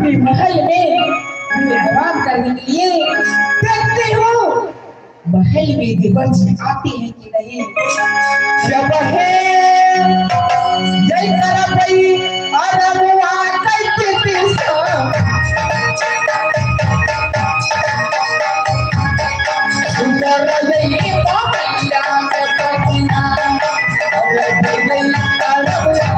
अपने महल में आराम करने के लिए देखती हूँ महल में दिवस आते हैं कि नहीं। जब है जय कर भाई अरबुआ कैसे सुंदर रही बाबैया में पतिना और गई अरबुआ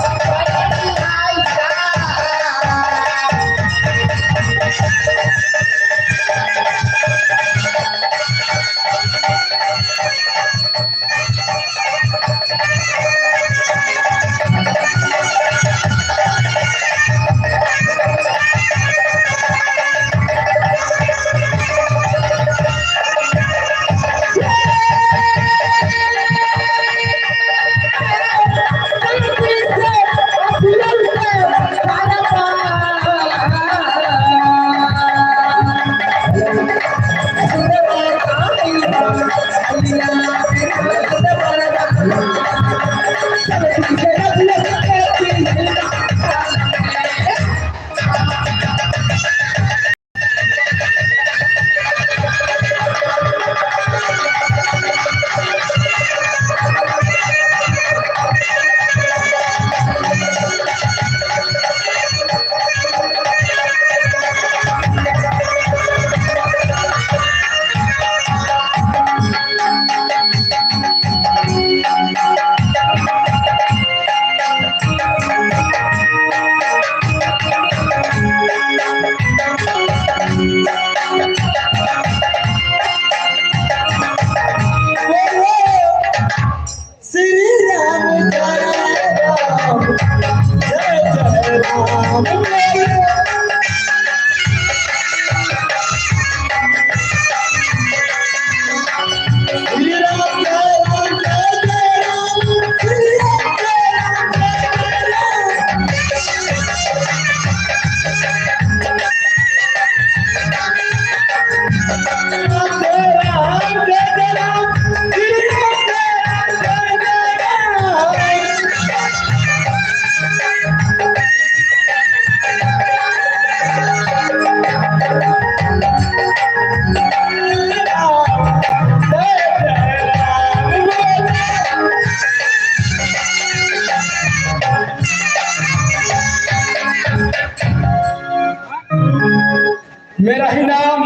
मेरा ही नाम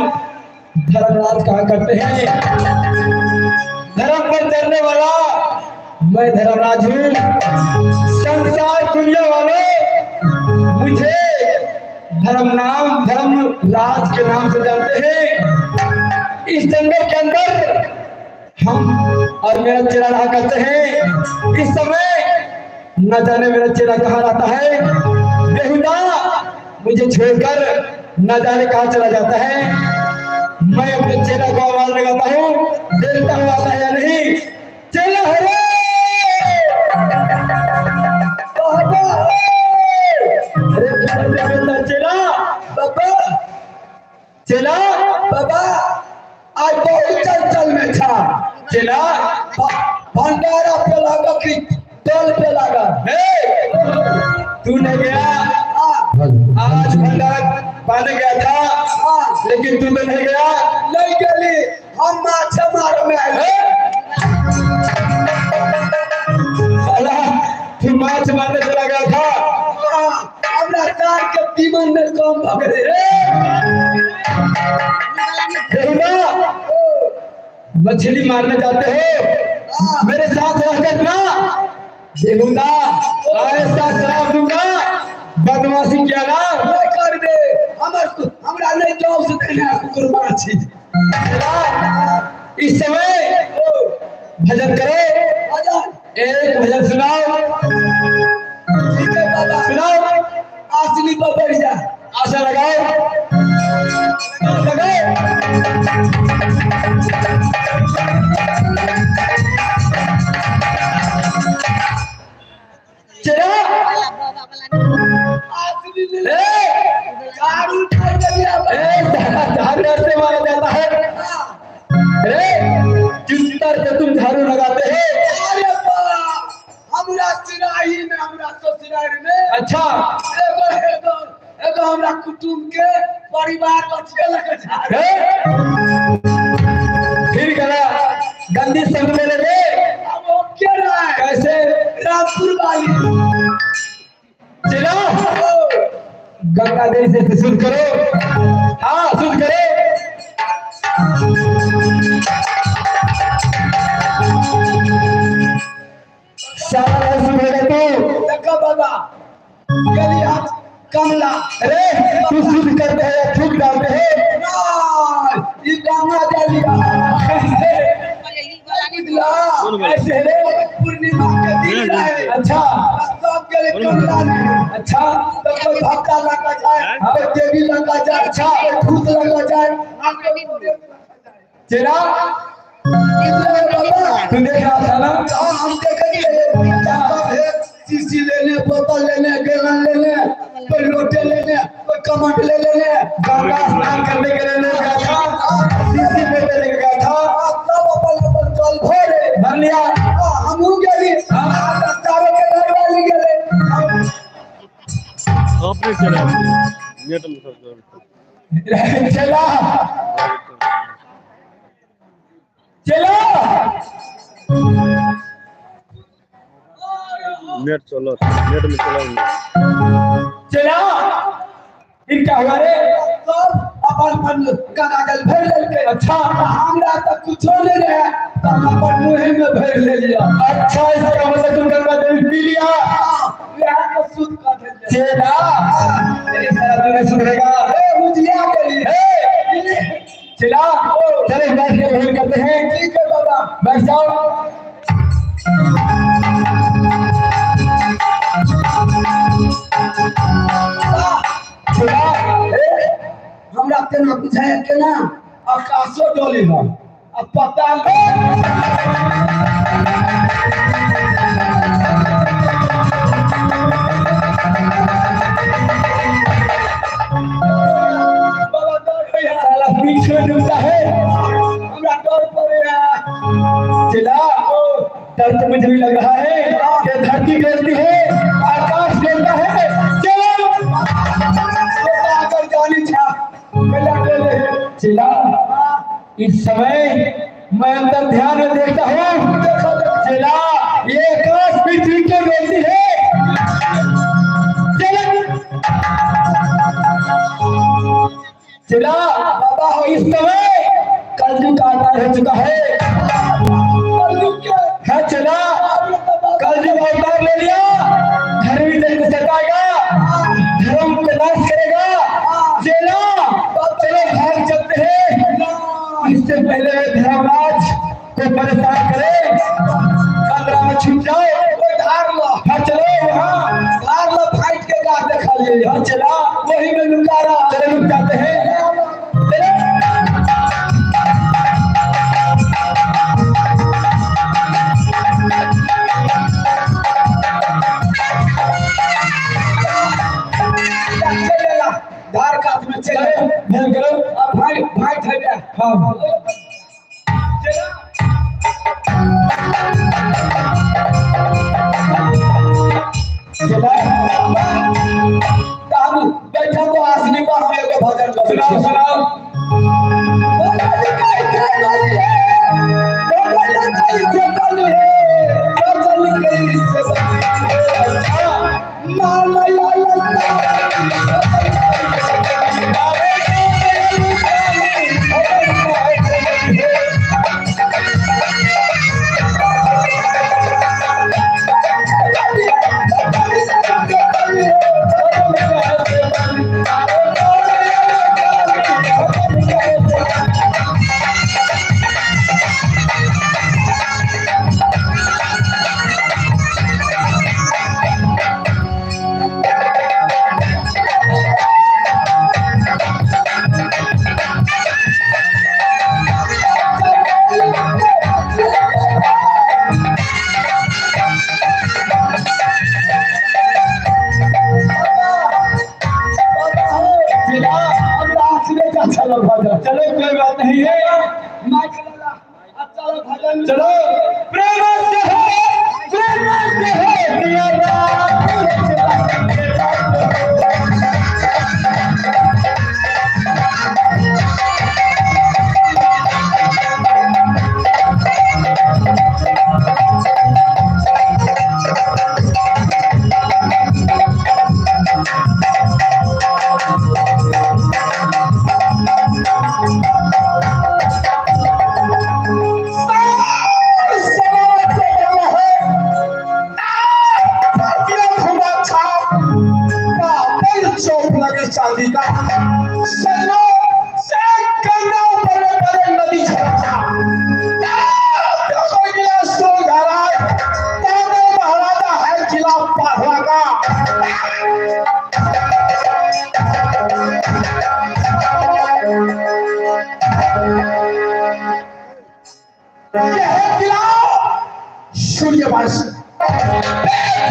धर्मराज कहा करते हैं। धर्म पर चलने वाला मैं धर्मराज हूँ। संसार दुनिया वाले मुझे धर्मराज के नाम से जानते हैं। इस जंगल के अंदर हम और मेरा चेला रहा करते हैं। इस समय न जाने मेरा चेला कहाँ रहता है। बेहुदा मुझे छोड़कर न जाने कहाँ चला जाता है। मैं अपने चेला को आवाज लगाता हूँ, देखता हूँ आता है या नहीं। चेला हरे चेला बाबा, चेला बाबा आज बहुत चल में था। चेला भंडारा पे लगा कि दल पे लगा। तू नहीं गया आज भंडारा पाने गया था, लेकिन तू तो नहीं गया। नहीं गली, हम माछ मार में आए। तू माछ मारने चला गया था। अपना कार के तीमन में कम पकड़े मछली मारने जाते हो, मेरे साथ रहकर ना बेहुदा ऐसा शराब दूंगा, बदमाशी किया ना कर दे। हमरा नहीं जाओ से देना कुर्बान चीज। इस समय भजन करे, एक भजन सुनाओ। सुनाओ, आसनी पर बैठ जा, आशा लगाओ लगाओ। मारा जाता है। जिस तरह से तुम झाड़ू लगाते हैं, हमरा सिराही में, हमरा ससुराल में। अच्छा एगो हमरा कुटुंब के परिवार बचिए लगे जा फिर करा गंदी संग में लगे अब वो क्या रहा है कैसे रामपुर वाली चलो गंगा देवी से शुद्ध करो हाँ शुद्ध करो सारा सुनेगा तू देखो बाबा गली हाथ कमला अरे तू शुद्ध करते हैं थूक डालते हैं ये गंगा जलिया ऐसे रे पूर्णिमा के दिन है अच्छा सब के लिए कमला नहीं अच्छा तो कोई धक्का लगा जाए कोई देवी लगा जाए अच्छा भूत लगा जाए चला इतने बाबा तू देख रहा था ना हाँ हम देखेंगे शीशी लेने बोतल लेने गैलन लेने कोई लोटे लेने कोई कमंड ले लेने गंगा स्नान करने के लिए ले गया था शीशी में ले गया था सब अपन जल भरे भर लिया हम गेली तारे के घर वाली गेले आपने चला नेट में सब चला चला नेट चलो नेट में चला चला फिर क्या हुआ रे सब अपन कागज भर लेके अच्छा हमरा तो कुछो नहीं रहे तो हम अपन मुंह में भर ले लिया अच्छा इसका मतलब तुम गंगा देवी पी लिया यहाँ तो शुद्ध कर देते चला तेरे सारा तुम्हें सुधरेगा उजलिया के लिए चला चले बैठ के भोजन करते हैं ठीक है बाबा बैठ जाओ चला हमरा केना बुझाए केना आकाशो डोली है अब पता बाबा डर भैया साला पीठ में डूबता है हमरा डर पड़े चला डर तो मुझे भी लग रहा है कि धरती गिरती है आकाश गिरता है चलो आकर जानी था पहला डोले चला इस समय मैं अंदर ध्यान में देखता हूँ चला ये आकाश पृथ्वी को गिरती है चला बाबा इस समय कलयुग का आकार हो चुका है है चला कलयुग अवतार ले लिया धर्मी दल को सताएगा धर्म को नाश करेगा चला चलो भाग चलते हैं इससे पहले धर्मराज को परेशान करे खतरा में छूट जाए कोई धार लो हाँ चलो वहाँ धार लो फाइट के गाछ देखा लिए हाँ चला वही में लुका रहा चले रुक जाते हैं चलेगा धार काट में चले ध्यान करो अब भाई भाई ठहर गया हाँ चला हम बैठा तो आसनी पास में के भजन कर सुनाओ सुनाओ नदी का सजनो से गंगा ऊपर में बड़े नदी छलका देखो गिलास तो धारा ताने महाराजा है जिला पाधरा का यह किला सूर्यवंश